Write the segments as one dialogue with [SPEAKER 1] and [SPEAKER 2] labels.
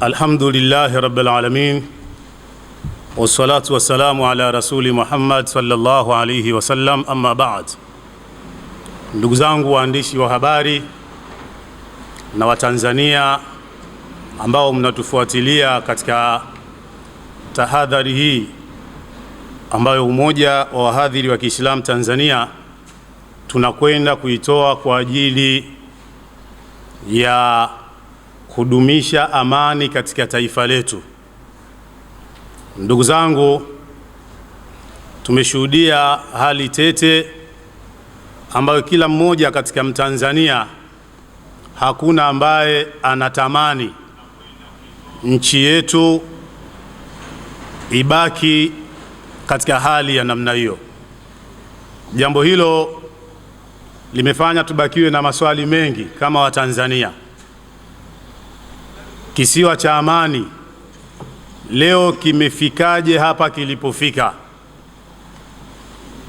[SPEAKER 1] Alhamdulillahi rabbil alamin, wassalatu wassalamu ala rasuli Muhammad sallallahu alayhi wasallam, amma ba'd. Ndugu zangu waandishi wa habari na Watanzania ambao mnatufuatilia katika tahadhari hii ambayo Umoja wa Wahadhiri wa Kiislamu Tanzania tunakwenda kuitoa kwa ajili ya kudumisha amani katika taifa letu. Ndugu zangu, tumeshuhudia hali tete ambayo kila mmoja katika Mtanzania, hakuna ambaye anatamani nchi yetu ibaki katika hali ya namna hiyo. Jambo hilo limefanya tubakiwe na maswali mengi kama Watanzania. Kisiwa cha amani leo kimefikaje hapa kilipofika?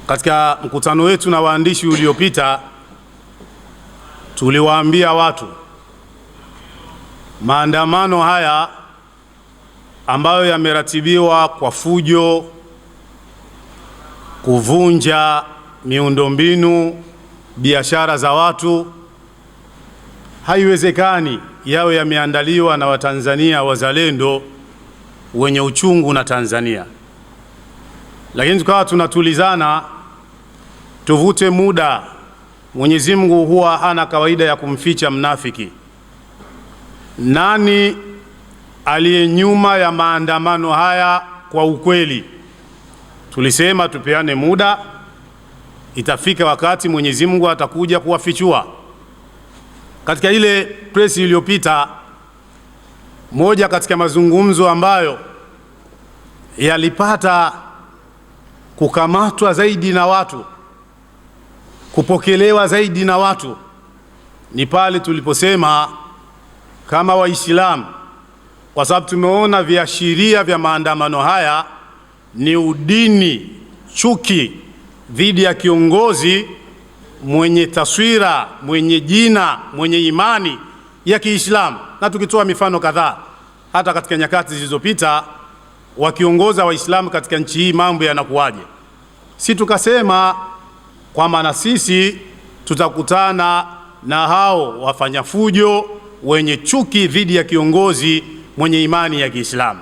[SPEAKER 1] Katika mkutano wetu na waandishi uliopita, tuliwaambia watu maandamano haya ambayo yameratibiwa kwa fujo, kuvunja miundombinu, biashara za watu, haiwezekani yawe yameandaliwa na Watanzania wazalendo wenye uchungu na Tanzania. Lakini tukawa tunatulizana, tuvute muda. Mwenyezi Mungu huwa hana kawaida ya kumficha mnafiki. Nani aliye nyuma ya maandamano haya kwa ukweli? Tulisema tupeane muda, itafika wakati Mwenyezi Mungu atakuja kuwafichua. Katika ile press iliyopita, moja katika mazungumzo ambayo yalipata kukamatwa zaidi na watu, kupokelewa zaidi na watu, ni pale tuliposema kama Waislamu, kwa sababu tumeona viashiria vya maandamano haya ni udini, chuki dhidi ya kiongozi mwenye taswira, mwenye jina, mwenye imani ya Kiislamu. Na tukitoa mifano kadhaa, hata katika nyakati zilizopita wakiongoza Waislamu katika nchi hii, mambo yanakuwaje? Si tukasema kwamba na sisi tutakutana na hao wafanya fujo wenye chuki dhidi ya kiongozi mwenye imani ya Kiislamu.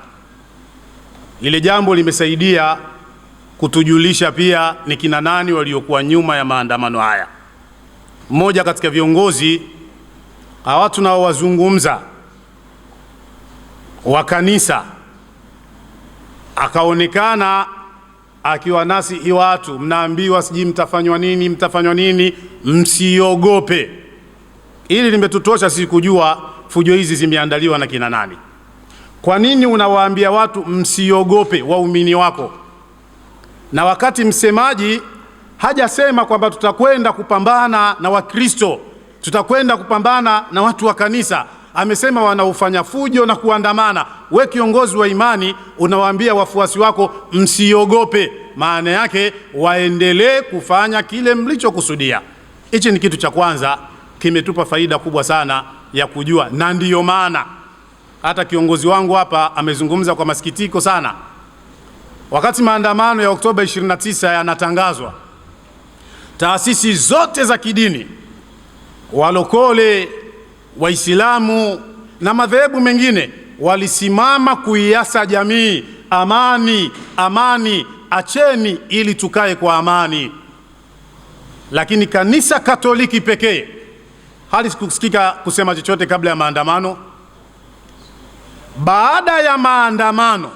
[SPEAKER 1] Lile jambo limesaidia kutujulisha pia ni kina nani waliokuwa nyuma ya maandamano haya. Mmoja katika viongozi hawa tunaowazungumza wa kanisa akaonekana akiwa nasi watu, mnaambiwa siji mtafanywa nini, msiogope. Ili limetutosha sisi kujua fujo hizi zimeandaliwa na kina nani. Kwa nini unawaambia watu msiogope waumini wako, na wakati msemaji hajasema kwamba tutakwenda kupambana na Wakristo, tutakwenda kupambana na watu wa kanisa? Amesema wanaofanya fujo na kuandamana. We kiongozi wa imani unawaambia wafuasi wako msiogope, maana yake waendelee kufanya kile mlichokusudia. Hichi ni kitu cha kwanza, kimetupa faida kubwa sana ya kujua, na ndiyo maana hata kiongozi wangu hapa amezungumza kwa masikitiko sana. Wakati maandamano ya Oktoba 29 yanatangazwa, taasisi zote za kidini, walokole, Waislamu na madhehebu mengine walisimama kuiasa jamii, amani, acheni ili tukae kwa amani. Lakini kanisa Katoliki pekee halikusikika kusema chochote kabla ya maandamano. Baada ya maandamano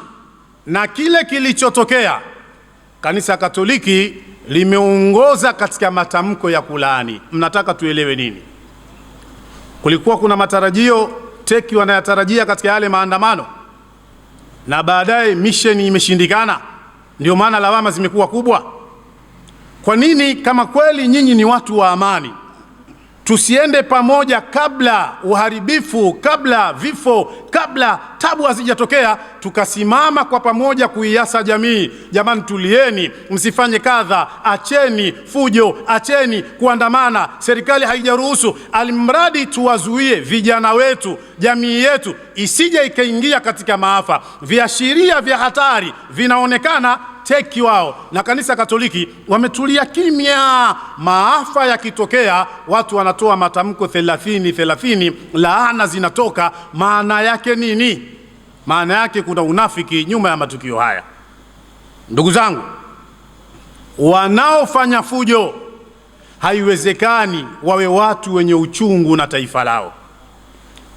[SPEAKER 1] na kile kilichotokea, kanisa Katoliki limeongoza katika matamko ya kulaani. Mnataka tuelewe nini? Kulikuwa kuna matarajio teki wanayatarajia katika yale maandamano, na baadaye misheni imeshindikana, ndio maana lawama zimekuwa kubwa. Kwa nini, kama kweli nyinyi ni watu wa amani, tusiende pamoja kabla uharibifu, kabla vifo, kabla tabu hazijatokea, tukasimama kwa pamoja kuiasa jamii. Jamani, tulieni, msifanye kadha, acheni fujo, acheni kuandamana, serikali haijaruhusu. Alimradi tuwazuie vijana wetu, jamii yetu isije ikaingia katika maafa. Viashiria vya hatari vinaonekana, teki wao na kanisa Katoliki wametulia kimya. Maafa yakitokea, watu wanatoa matamko 30, laana zinatoka. Maana yake nini? Maana yake kuna unafiki nyuma ya matukio haya. Ndugu zangu, wanaofanya fujo haiwezekani wawe watu wenye uchungu na taifa lao.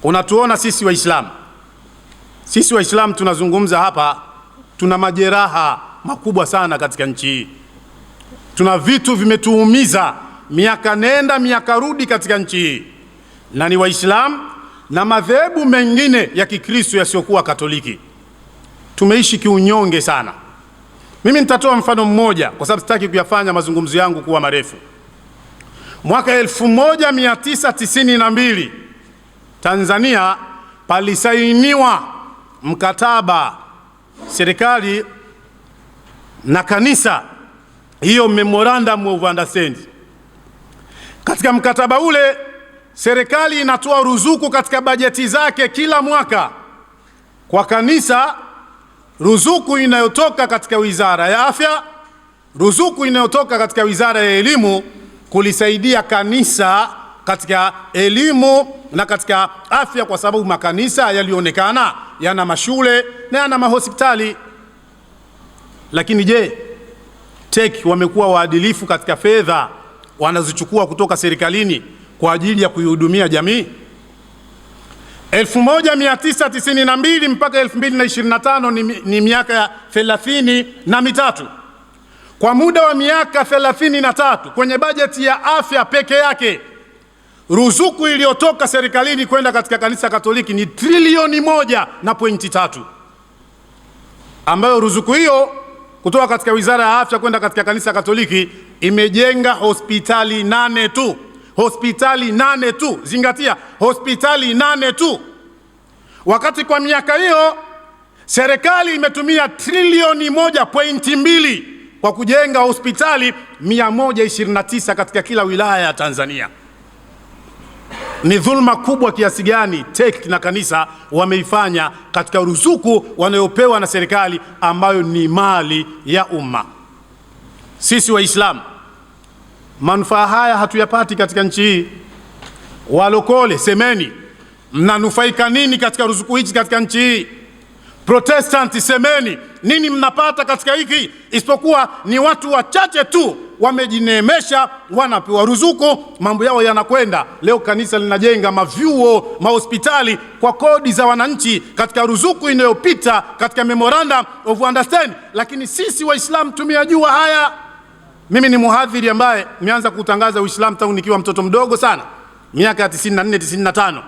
[SPEAKER 1] Unatuona sisi Waislamu tunazungumza hapa, tuna majeraha makubwa sana katika nchi hii. Tuna vitu vimetuumiza miaka nenda miaka rudi katika nchi hii, na ni Waislamu na madhehebu mengine ya Kikristo yasiyokuwa Katoliki. Tumeishi kiunyonge sana. Mimi nitatoa mfano mmoja kwa sababu sitaki kuyafanya mazungumzo yangu kuwa marefu. Mwaka 1992 Tanzania palisainiwa mkataba serikali na kanisa, hiyo memorandum of understanding. Katika mkataba ule, serikali inatoa ruzuku katika bajeti zake kila mwaka kwa kanisa, ruzuku inayotoka katika Wizara ya Afya, ruzuku inayotoka katika Wizara ya Elimu, kulisaidia kanisa katika elimu na katika afya, kwa sababu makanisa yalionekana yana mashule na yana mahospitali. Lakini je, TEC wamekuwa waadilifu katika fedha wanazochukua kutoka serikalini kwa ajili ya kuihudumia jamii? 1992 mpaka 2025 ni miaka ya 33. Kwa muda wa miaka 33 kwenye bajeti ya afya peke yake, ruzuku iliyotoka serikalini kwenda katika kanisa Katoliki ni trilioni 1.3, ambayo ruzuku hiyo kutoka katika Wizara ya Afya kwenda katika kanisa Katoliki imejenga hospitali 8 tu. Hospitali 8 tu, zingatia, hospitali 8 tu. Wakati kwa miaka hiyo serikali imetumia trilioni 1.2 kwa kujenga hospitali 129 katika kila wilaya ya Tanzania. Ni dhulma kubwa kiasi gani TEC na kanisa wameifanya katika ruzuku wanayopewa na serikali, ambayo ni mali ya umma. Sisi Waislamu manufaa haya hatuyapati katika nchi hii. Walokole, semeni mnanufaika nini katika ruzuku hizi katika nchi hii? Protestanti, semeni nini mnapata katika hiki, isipokuwa ni watu wachache tu wamejineemesha, wanapewa ruzuku, mambo yao yanakwenda. Leo kanisa linajenga mavyuo, mahospitali kwa kodi za wananchi, katika ruzuku inayopita katika memorandum of understanding. Lakini sisi Waislamu tumeyajua haya. Mimi ni muhadhiri ambaye nimeanza kutangaza Uislamu tangu nikiwa mtoto mdogo sana, miaka ya 94, 95.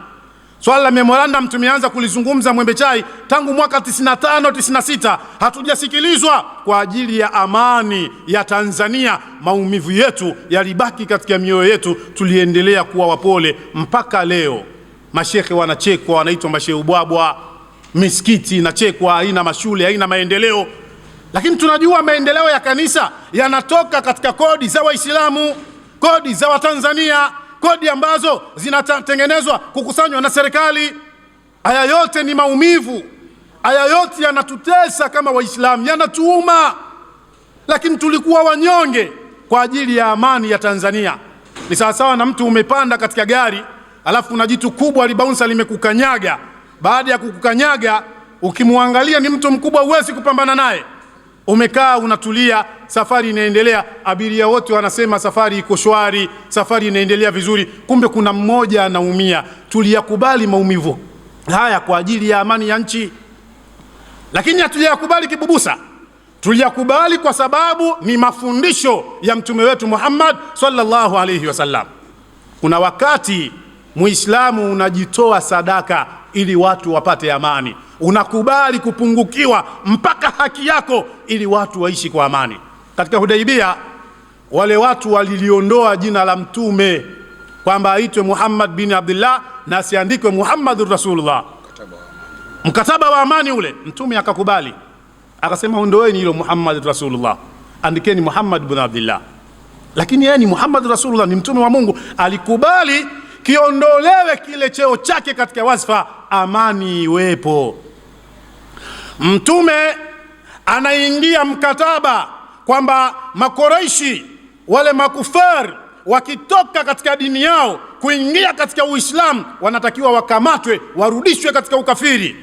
[SPEAKER 1] Swala la memorandum tumeanza kulizungumza Mwembe Chai tangu mwaka 95, 96. Hatujasikilizwa kwa ajili ya amani ya Tanzania. Maumivu yetu yalibaki katika mioyo yetu, tuliendelea kuwa wapole mpaka leo. Mashehe wanachekwa, wanaitwa mashehe ubwabwa, misikiti inachekwa, haina mashule, haina maendeleo. Lakini tunajua maendeleo ya kanisa yanatoka katika kodi za Waislamu, kodi za Watanzania, kodi ambazo zinatengenezwa kukusanywa na serikali. Haya yote ni maumivu, haya yote yanatutesa kama Waislamu, yanatuuma. Lakini tulikuwa wanyonge kwa ajili ya amani ya Tanzania. Ni sawasawa na mtu umepanda katika gari, alafu kuna jitu kubwa libaunsa limekukanyaga. Baada ya kukukanyaga, ukimwangalia ni mtu mkubwa, huwezi kupambana naye. Umekaa unatulia, safari inaendelea, abiria wote wanasema safari iko shwari, safari inaendelea vizuri, kumbe kuna mmoja anaumia. Tuliyakubali maumivu haya kwa ajili ya amani ya nchi, lakini hatuyakubali kibubusa. Tuliyakubali kwa sababu ni mafundisho ya mtume wetu Muhammad sallallahu alayhi wasallam. Kuna wakati Muislamu unajitoa sadaka ili watu wapate amani. Unakubali kupungukiwa mpaka haki yako ili watu waishi kwa amani. Katika Hudaibia wale watu waliliondoa jina la mtume kwamba aitwe Muhammad bin Abdullah na asiandikwe Muhammadur Rasulullah, mkataba wa amani ule. Mtume akakubali, akasema ondoeni hilo Muhammad Rasulullah, andikeni Muhammad bin Abdullah. Lakini yeye ni Muhammad Rasulullah, ni mtume wa Mungu, alikubali kiondolewe kile cheo chake katika wasfa, amani iwepo. Mtume anaingia mkataba kwamba Makuraishi wale makufar wakitoka katika dini yao kuingia katika Uislamu wanatakiwa wakamatwe, warudishwe katika ukafiri,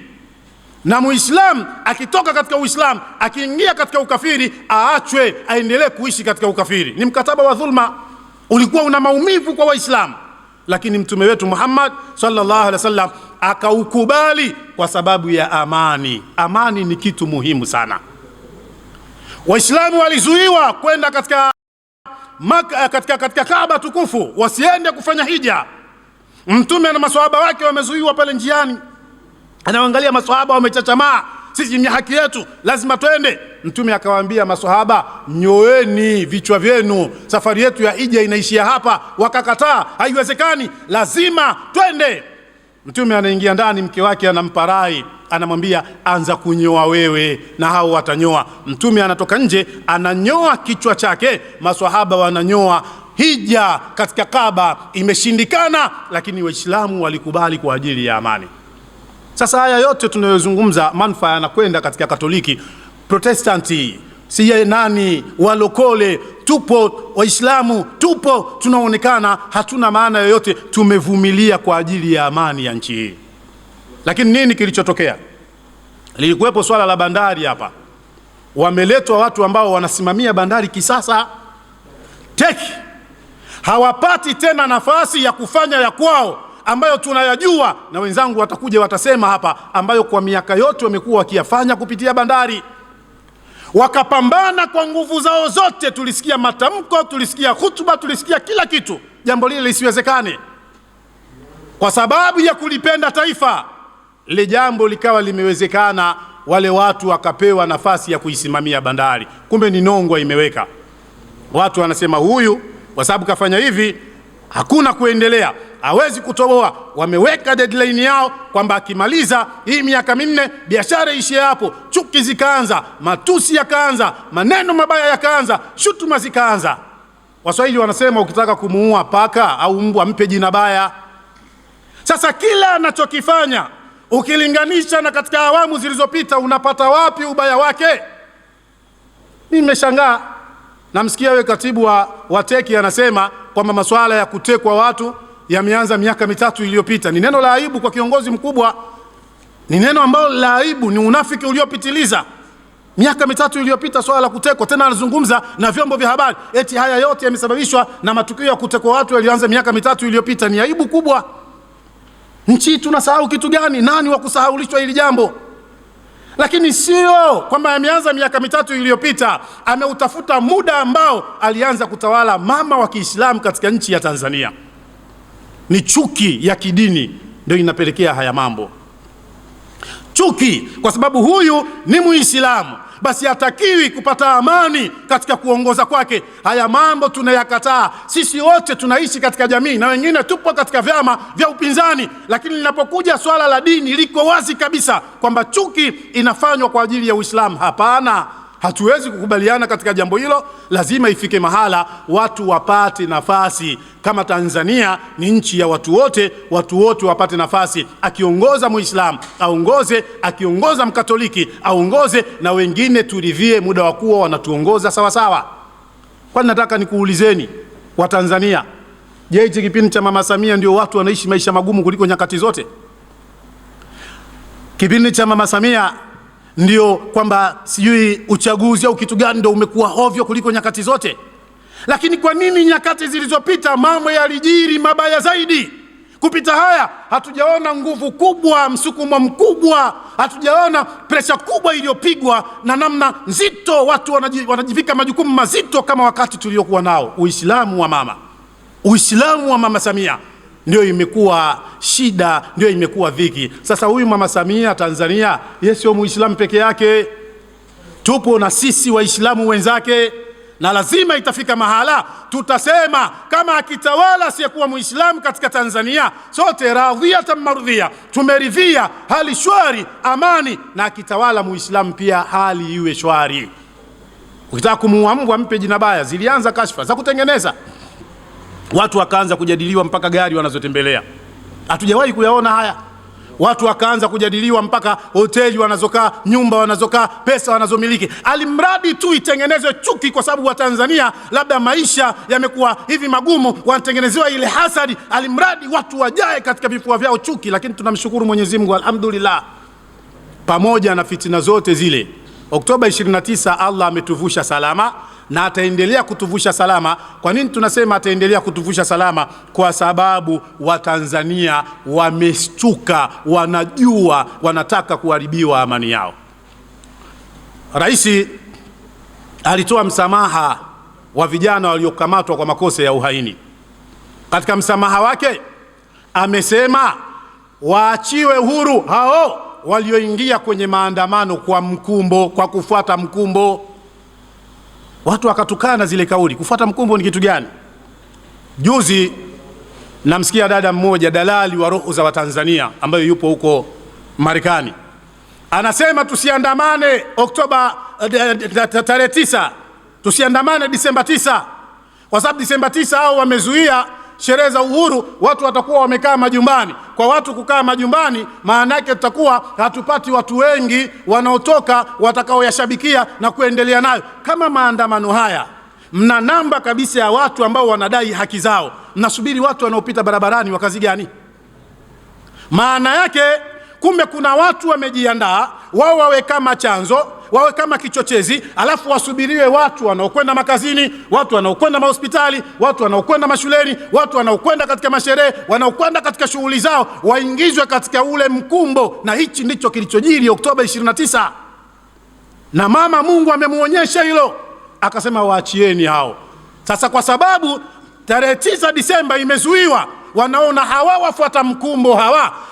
[SPEAKER 1] na Muislamu akitoka katika Uislamu akiingia katika ukafiri aachwe aendelee kuishi katika ukafiri. Ni mkataba wa dhulma, ulikuwa una maumivu kwa Waislamu, lakini mtume wetu Muhammad sallallahu alaihi wasallam akaukubali kwa sababu ya amani. Amani ni kitu muhimu sana. Waislamu walizuiwa kwenda katika Kaaba tukufu, wasiende kufanya hija. Mtume na maswahaba wake wamezuiwa pale njiani, anaangalia maswahaba wamechachamaa, sisi ni haki yetu, lazima twende. Mtume akawaambia maswahaba, nyoeni vichwa vyenu, safari yetu ya hija inaishia hapa. Wakakataa, haiwezekani, lazima twende. Mtume anaingia ndani, mke wake anampa rai, anamwambia anza kunyoa wewe na hao watanyoa. Mtume anatoka nje, ananyoa kichwa chake, maswahaba wananyoa. Hija katika Kaaba imeshindikana, lakini Waislamu walikubali kwa ajili ya amani. Sasa haya yote tunayozungumza manufaa yanakwenda katika Katoliki, Protestanti, siye nani, walokole, tupo Waislamu, tupo tunaonekana hatuna maana yoyote, tumevumilia kwa ajili ya amani ya nchi hii. Lakini nini kilichotokea? Lilikuwepo swala la bandari hapa. Wameletwa watu ambao wanasimamia bandari kisasa, teki. Hawapati tena nafasi ya kufanya ya kwao ambayo tunayajua, na wenzangu watakuja watasema hapa, ambayo kwa miaka yote wamekuwa wakiyafanya kupitia bandari. Wakapambana kwa nguvu zao zote, tulisikia matamko, tulisikia hutuba, tulisikia kila kitu, jambo lile lisiwezekane. Kwa sababu ya kulipenda taifa, le jambo likawa limewezekana, wale watu wakapewa nafasi ya kuisimamia bandari. Kumbe ni nongwa imeweka. Watu wanasema huyu kwa sababu kafanya hivi hakuna kuendelea, hawezi kutoboa. Wameweka deadline yao kwamba akimaliza hii miaka 4 biashara ishie hapo. Chuki zikaanza, matusi yakaanza, maneno mabaya yakaanza, shutuma zikaanza. Waswahili wanasema ukitaka kumuua paka au mbwa mpe jina baya. Sasa kila anachokifanya ukilinganisha na katika awamu zilizopita, unapata wapi ubaya wake? Mimi nimeshangaa. Namsikia wewe katibu wa teki anasema kwamba masuala ya kutekwa watu yameanza miaka 3 iliyopita. Ni neno la aibu kwa kiongozi mkubwa. Ni neno ambalo la aibu, ni unafiki uliopitiliza. Miaka 3 iliyopita swala la kutekwa, tena anazungumza na vyombo vya habari eti haya yote yamesababishwa na matukio ya kutekwa watu yalianza miaka 3 iliyopita. Ni aibu kubwa. Nchi tunasahau kitu gani? Nani wa kusahaulishwa hili jambo? Lakini sio kwamba ameanza miaka 3 iliyopita, ameutafuta muda ambao alianza kutawala mama wa Kiislamu katika nchi ya Tanzania. Ni chuki ya kidini ndio inapelekea haya mambo. Chuki kwa sababu huyu ni Muislamu, basi hatakiwi kupata amani katika kuongoza kwake. Haya mambo tunayakataa. Sisi wote tunaishi katika jamii na wengine tupo katika vyama vya upinzani, lakini linapokuja swala la dini liko wazi kabisa kwamba chuki inafanywa kwa ajili ya Uislamu. Hapana, hatuwezi kukubaliana katika jambo hilo. Lazima ifike mahala watu wapate nafasi. Kama Tanzania ni nchi ya watu wote, watu wote wapate nafasi. Akiongoza Muislamu aongoze, akiongoza Mkatoliki aongoze, na wengine turidhie muda wa kuwa wanatuongoza sawa sawa. Kwani nataka nikuulizeni wa Tanzania, je, hichi kipindi cha Mama Samia ndio watu wanaishi maisha magumu kuliko nyakati zote? Kipindi cha Mama Samia ndio kwamba sijui uchaguzi au kitu gani ndio umekuwa hovyo kuliko nyakati zote? Lakini kwa nini nyakati zilizopita mambo yalijiri mabaya zaidi? Kupita haya hatujaona nguvu kubwa, msukumo mkubwa, hatujaona presha kubwa iliyopigwa na namna nzito, watu wanajivika majukumu mazito kama wakati tuliokuwa nao. Uislamu wa Mama Samia ndio imekuwa shida, ndio imekuwa dhiki. Sasa huyu Mama Samia Tanzania, yeye sio Muislamu peke yake. Tupo na sisi Waislamu wenzake, na lazima itafika mahala tutasema kama akitawala asiyekuwa Muislamu katika Tanzania, sote radhiyatan mardhiya, tumeridhia hali shwari, amani, na akitawala Muislamu pia hali iwe shwari. Ukitaka kumuua mbwa mpe jina baya. Zilianza kashfa za kutengeneza, watu wakaanza kujadiliwa mpaka gari wanazotembelea. Hatujawahi kuyaona haya. Watu wakaanza kujadiliwa mpaka hoteli wanazokaa, nyumba wanazokaa, pesa wanazomiliki, alimradi tu itengenezwe chuki, kwa sababu wa Tanzania labda maisha yamekuwa hivi magumu, wanatengenezewa ile hasadi, alimradi watu wajae katika vifua vyao chuki. Lakini tunamshukuru Mwenyezi Mungu, alhamdulillah, pamoja na fitina zote zile, Oktoba 29 Allah ametuvusha salama na ataendelea kutuvusha salama. Kwa nini tunasema ataendelea kutuvusha salama? Kwa sababu Watanzania wameshtuka, wanajua wanataka kuharibiwa amani yao. Rais alitoa msamaha wa vijana waliokamatwa kwa makosa ya uhaini. Katika msamaha wake amesema waachiwe huru hao walioingia kwenye maandamano kwa mkumbo, kwa kufuata mkumbo. Watu wakatukana zile kauli. Kufuata mkumbo ni kitu gani? Juzi namsikia dada mmoja, dalali wa roho za Watanzania ambaye yupo huko Marekani, anasema tusiandamane Oktoba tarehe 9, tusiandamane Disemba 9, kwa sababu Disemba 9 hao wamezuia sherehe za uhuru, watu watakuwa wamekaa majumbani. Kwa watu kukaa majumbani, maana yake tutakuwa hatupati watu wengi wanaotoka watakaoyashabikia na kuendelea nayo. Kama maandamano haya mna namba kabisa ya watu ambao wanadai haki zao, mnasubiri watu wanaopita barabarani wa kazi gani? Maana yake kumbe kuna watu wamejiandaa, wao wawe kama chanzo, wawe kama kichochezi, alafu wasubiriwe watu wanaokwenda makazini, watu wanaokwenda mahospitali, watu wanaokwenda mashuleni, watu wanaokwenda katika masherehe, wanaokwenda katika shughuli zao, waingizwe katika ule mkumbo. Na hichi ndicho kilichojiri Oktoba 29, na mama Mungu amemuonyesha hilo, akasema waachieni hao. Sasa kwa sababu tarehe 9 Disemba imezuiwa, wanaona hawa wafuata mkumbo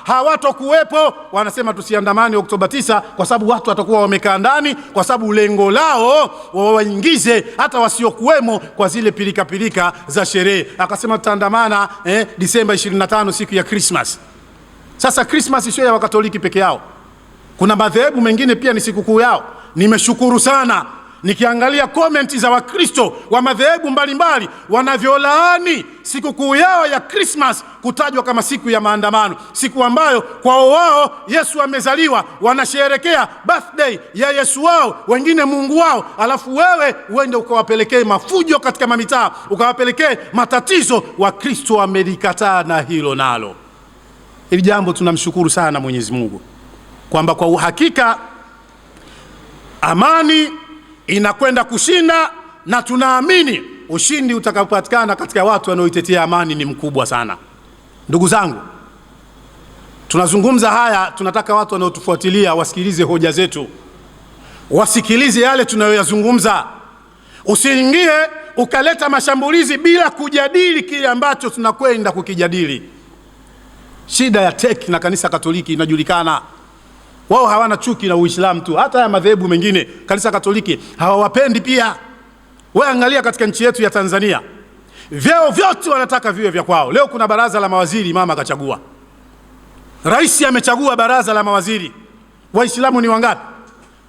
[SPEAKER 1] hawatokuwepo, wanasema tusiandamani Oktoba 9 kwa sababu watu watakuwa wamekaa ndani, kwa sababu lengo lao wawaingize hata wasiokuwemo kwa zile pilika pilika za sherehe. Akasema tutaandamana Disemba 25, siku ya Christmas. Sasa Christmas sio ya Wakatoliki peke yao, kuna madhehebu mengine pia ni sikukuu yao. Nimeshukuru sana nikiangalia komenti za Wakristo wa madhehebu mbalimbali wanavyolaani sikukuu yao ya Christmas kutajwa kama siku ya maandamano, siku ambayo kwao wao Yesu amezaliwa, wanasherehekea birthday ya Yesu wao, wengine Mungu wao, alafu wewe uende ukawapelekee mafujo katika mamitaa, ukawapelekee matatizo. Wakristo wamelikataa na hilo nalo. Hili jambo tunamshukuru sana Mwenyezi Mungu kwamba kwa uhakika amani inakwenda kushinda, na tunaamini ushindi utakapopatikana katika watu wanaoitetea amani ni mkubwa sana. Ndugu zangu, tunazungumza haya, tunataka watu wanaotufuatilia wasikilize hoja zetu, wasikilize yale tunayoyazungumza. Usiingie ukaleta mashambulizi bila kujadili kile ambacho tunakwenda kukijadili. Shida ya TEC na kanisa Katoliki inajulikana. Wao hawana chuki na Uislamu tu, hata ya madhehebu mengine kanisa Katoliki hawawapendi pia. Wewe angalia katika nchi yetu ya Tanzania, vyeo vyote wanataka viwe vya kwao. Leo kuna baraza la mawaziri, mama akachagua, rais amechagua baraza la mawaziri. Waislamu ni wangapi?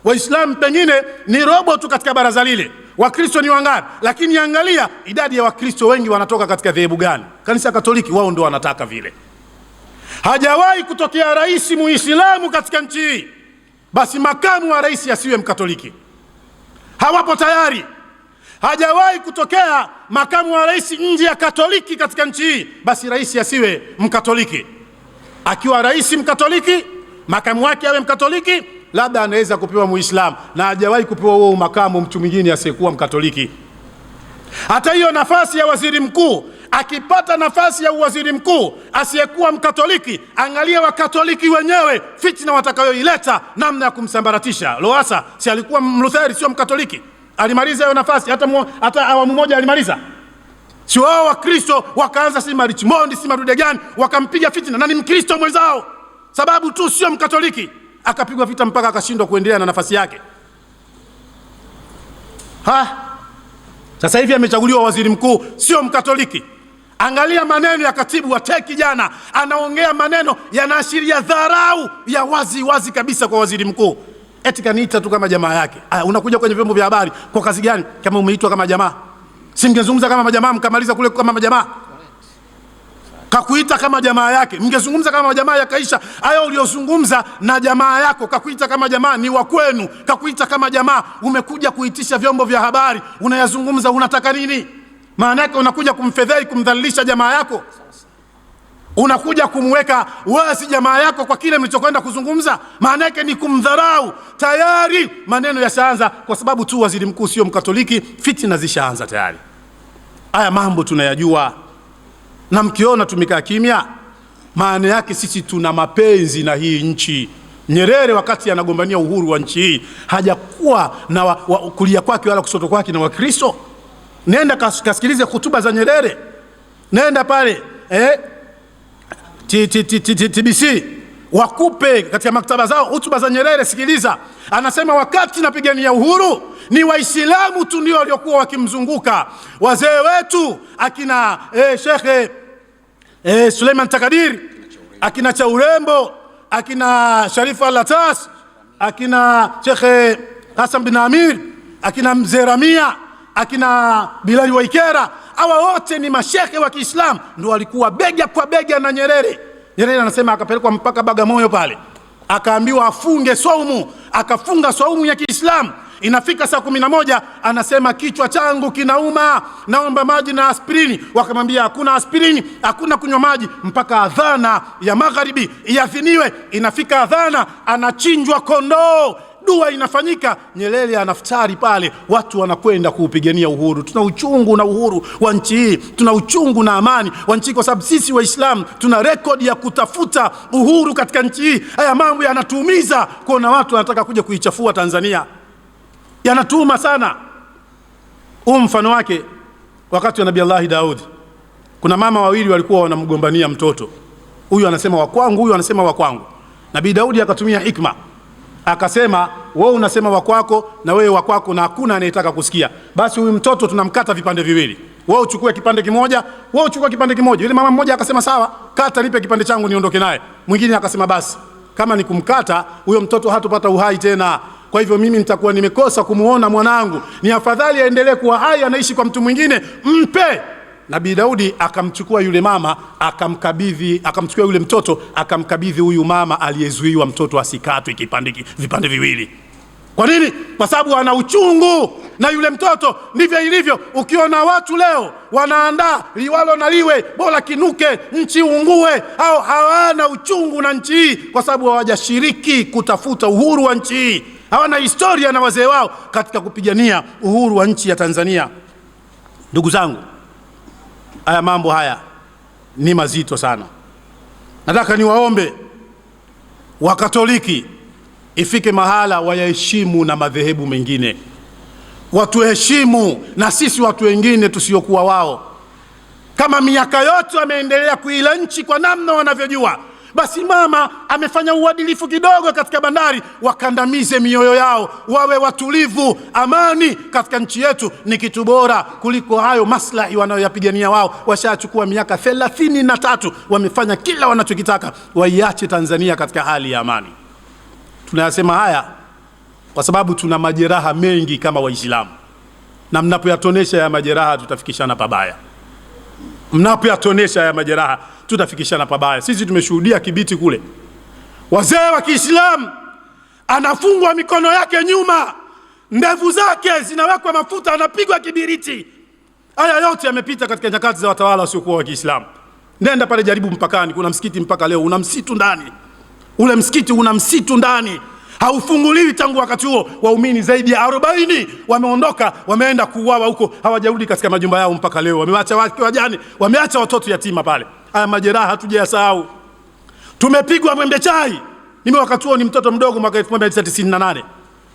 [SPEAKER 1] Waislamu pengine ni robo tu katika baraza lile. Wakristo ni wangapi? Lakini angalia idadi ya Wakristo wengi wanatoka katika dhehebu gani? Kanisa Katoliki. Wao ndio wanataka vile. Hajawahi kutokea rais Muislamu katika nchi hii, basi makamu wa rais asiwe Mkatoliki. Hawapo tayari. Hajawahi kutokea makamu wa rais nje ya Katoliki katika nchi hii, basi rais asiwe Mkatoliki. Akiwa rais Mkatoliki, makamu wake awe Mkatoliki, labda anaweza kupewa Muislamu, na hajawahi kupewa huo makamu mtu mwingine asiyekuwa Mkatoliki. Hata hiyo nafasi ya waziri mkuu, akipata nafasi ya waziri mkuu asiyekuwa Mkatoliki, angalia Wakatoliki wenyewe fitna watakayoileta, namna ya kumsambaratisha. Lowassa si alikuwa Mlutheri, sio Mkatoliki? Alimaliza hiyo nafasi, hata awamu moja alimaliza. Si wao Wakristo wakaanza si Richmond si madude gani, wakampiga fitna, na ni Mkristo mwenzao, sababu tu sio Mkatoliki, akapigwa vita mpaka akashindwa kuendelea na nafasi yake. Sasa hivi amechaguliwa waziri mkuu, sio Mkatoliki. Angalia maneno ya katibu wa teki jana, anaongea maneno yanaashiria dharau ya wazi wazi kabisa kwa waziri mkuu. Eti kaniita tu kama jamaa yake. Unakuja kwenye vyombo vya habari kwa kazi gani kama umeitwa kama jamaa? Si mngezungumza kama majamaa mkamaliza kule kama majamaa? Kakuita kama jamaa yake, mngezungumza kama jamaa yakaisha. Hayo uliozungumza na jamaa yako, kakuita kama jamaa ni wa kwenu, kakuita kama jamaa, umekuja kuitisha vyombo vya habari, unayazungumza unataka nini? Maana yake unakuja kumfedheli, kumdhalilisha jamaa yako, unakuja kumweka wazi jamaa yako kwa kile mlichokwenda kuzungumza, maana yake ni kumdharau. Tayari maneno yashaanza kwa sababu tu waziri mkuu sio Mkatoliki, fitina zishaanza tayari. Haya mambo tunayajua, na mkiona tumekaa kimya, maana yake sisi tuna mapenzi na hii nchi. Nyerere wakati anagombania uhuru wa nchi hii hajakuwa na kulia kwake wala kushoto kwake na Wakristo. Nenda kasikilize hotuba za Nyerere, nenda pale TBC wakupe katika maktaba zao hotuba za Nyerere, sikiliza. Anasema wakati napigania uhuru ni Waislamu tu ndio waliokuwa wakimzunguka. Wazee wetu akina Sheikh Suleiman Takadir, akina Chaurembo, akina Sharifu Al-Atas, akina Sheikh Hassan bin Amir, akina Mzee Ramia, akina Bilali Waikera, hawa wote ni mashekhe wa Kiislamu, ndio walikuwa bega kwa bega na Nyerere. Nyerere anasema akapelekwa mpaka Bagamoyo pale, akaambiwa afunge saumu, akafunga saumu ya Kiislamu. Inafika saa 11 anasema kichwa changu kinauma, naomba maji na aspirini. Wakamwambia hakuna aspirini, hakuna kunywa maji mpaka adhana ya magharibi iadhiniwe. Inafika adhana, anachinjwa kondoo, dua inafanyika, Nyerere anaftari pale, watu wanakwenda kuupigania uhuru. Tuna uchungu na uhuru wa nchi hii, tuna uchungu na amani wa nchi, kwa sababu sisi Waislamu tuna rekodi ya kutafuta uhuru katika nchi hii. Haya mambo yanatuumiza kuona watu wanataka kuja kuichafua Tanzania, yanatuma sana. Mfano wake wakati wa Nabii Allah Daudi, kuna mama wawili walikuwa wanamgombania mtoto. Huyu anasema wa kwangu, huyu anasema wa kwangu. Nabii Daudi akatumia hikma, akasema wewe unasema wa kwako na wewe wa kwako, na hakuna anayetaka kusikia. Basi huyu mtoto tunamkata vipande viwili, wewe uchukue kipande kimoja, wewe uchukue kipande kimoja. Yule mama mmoja akasema sawa, kata, nipe kipande changu niondoke naye. Mwingine akasema basi kama ni kumkata huyo mtoto hatopata uhai tena, kwa hivyo mimi nitakuwa nimekosa kumuona mwanangu, ni afadhali aendelee kuwa hai, anaishi kwa mtu mwingine, mpe. Nabii Daudi akamchukua yule mama, akamkabidhi, akamchukua yule mtoto, akamkabidhi huyu mama aliyezuiwa mtoto asikatwe vipande viwili. Kwa nini? Kwa sababu ana uchungu na yule mtoto. Ndivyo ilivyo, ukiona watu leo wanaandaa liwalo na liwe, bora kinuke nchi ungue, au hawana uchungu na nchi hii kwa sababu hawajashiriki kutafuta uhuru wa nchi hii, hawana historia na wazee wao katika kupigania uhuru wa nchi ya Tanzania. Ndugu zangu, haya mambo haya ni mazito sana. Nataka niwaombe Wakatoliki ifike mahala wayaheshimu na madhehebu mengine, watuheshimu na sisi watu wengine tusiokuwa wao. Kama miaka yote wameendelea kuila nchi kwa namna wanavyojua, basi mama amefanya uadilifu kidogo katika bandari, wakandamize mioyo yao, wawe watulivu. Amani katika nchi yetu ni kitu bora kuliko hayo maslahi wanayoyapigania wao. Washachukua miaka 33, wamefanya kila wanachokitaka, waiache Tanzania katika hali ya amani. Tunayasema haya kwa sababu tuna majeraha mengi kama Waislamu, na mnapoyatonesha ya majeraha tutafikishana pabaya. Mnapoyatonesha ya majeraha tutafikishana pabaya. Sisi tumeshuhudia Kibiti kule, wazee wa Kiislamu anafungwa mikono yake nyuma, ndevu zake zinawekwa mafuta, anapigwa kibiriti. Haya yote yamepita katika nyakati za watawala wasiokuwa wa Kiislamu. Nenda pale jaribu mpakani, kuna msikiti mpaka leo una msitu ndani. Ule msikiti una msitu ndani, haufunguliwi tangu wakati huo. Waumini zaidi ya 40 wameondoka, wameenda kuuawa huko, hawajarudi katika majumba yao mpaka leo. Wameacha wake wajane, wameacha watoto yatima pale. Haya majeraha hatujayasahau. Tumepigwa Mwembe Chai, mimi wakati huo ni mtoto mdogo, mwaka 1998.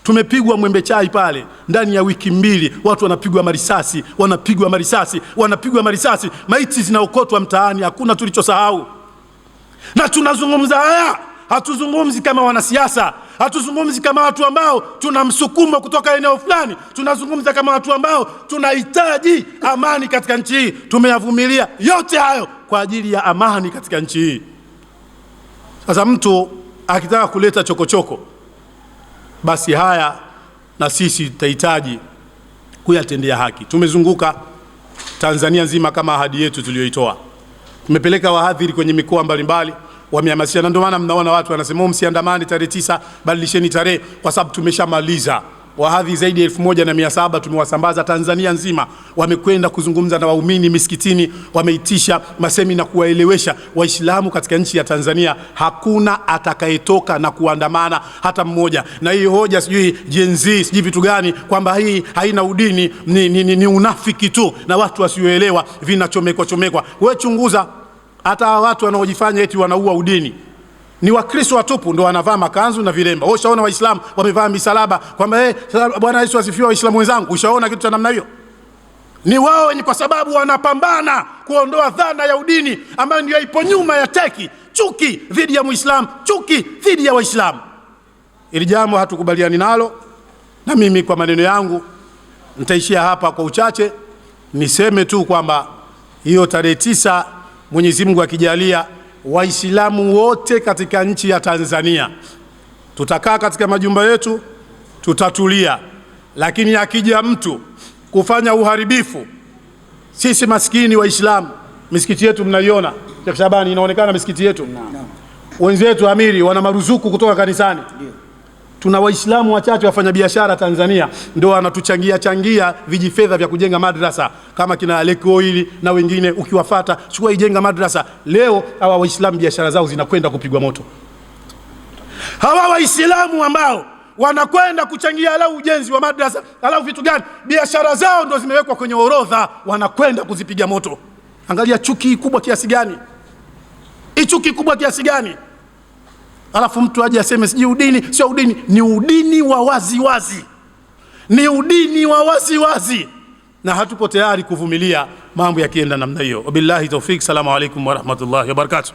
[SPEAKER 1] Tumepigwa Mwembe Chai pale, ndani ya wiki 2 watu wanapigwa marisasi, wanapigwa marisasi, wanapigwa marisasi, maiti zinaokotwa mtaani, hakuna tulichosahau. Na tunazungumza haya, hatuzungumzi kama wanasiasa, Hatuzungumzi kama watu ambao tuna msukumo kutoka eneo fulani, tunazungumza kama watu ambao tunahitaji amani katika nchi hii. Tumeyavumilia yote hayo kwa ajili ya amani katika nchi hii. Sasa mtu akitaka kuleta chokochoko, basi haya na sisi tutahitaji kuyatendea haki. Tumezunguka Tanzania nzima kama ahadi yetu tuliyoitoa. Tumepeleka wahadhiri kwenye mikoa mbalimbali, wamehamasisha, na ndio maana mnaona watu wanasema msiandamani tarehe 9, badilisheni tarehe, kwa sababu tumeshamaliza. Wahadhiri zaidi ya 1700 tumewasambaza Tanzania nzima, wamekwenda kuzungumza na waumini misikitini, wameitisha masemina kuwaelewesha Waislamu katika nchi ya Tanzania. Hakuna atakayetoka na kuandamana hata mmoja. Na hii hoja sijui Gen Z sijui vitu gani kwamba hii haina udini ni unafiki tu na watu wasioelewa vinachomekwa. Wewe chunguza, hata watu wanaojifanya eti wanaua udini ni Wakristo watupu ndio wanavaa makanzu na vilemba. Wewe ushaona Waislamu wamevaa misalaba kwamba Bwana Yesu asifiwe Waislamu wenzangu? Ushaona kitu cha namna hiyo? Ni wao, ni kwa sababu wanapambana kuondoa dhana ya udini ambayo ndio ipo nyuma ya teki, chuki dhidi ya Muislamu, chuki dhidi ya Waislamu. Ili jambo hatukubaliani nalo, na mimi kwa maneno yangu nitaishia hapa kwa uchache. Niseme tu kwamba hiyo tarehe 9 Mwenyezi Mungu akijalia, Waislamu wote katika nchi ya Tanzania tutakaa katika majumba yetu, tutatulia. Lakini akija mtu kufanya uharibifu, sisi maskini Waislamu, misikiti yetu mnaiona, Sheikh Shabani, inaonekana misikiti yetu. Wenzetu amiri wana maruzuku kutoka kanisani. Tuna Waislamu wachache wafanya biashara Tanzania ndio wanatuchangia vijifedha vya kujenga madrasa kama kina Aleko hili na wengine. Ukiwafuata, chukua ijenga madrasa. Leo hawa Waislamu biashara zao zinakwenda kupigwa moto. Hawa Waislamu ambao wanakwenda kuchangia alau ujenzi wa madrasa, alau vitu gani, biashara zao ndio zimewekwa kwenye orodha, wanakwenda kuzipiga moto. Angalia chuki kubwa kiasi gani, chuki kubwa kiasi gani. Alafu mtu aje aseme siji udini, sio udini. Ni udini wa wazi wazi, ni udini wa wazi wazi, na hatupo tayari kuvumilia mambo yakienda namna hiyo. Wabillahi tawfik. Salamu alaykum wa rahmatullahi wa barakatuh.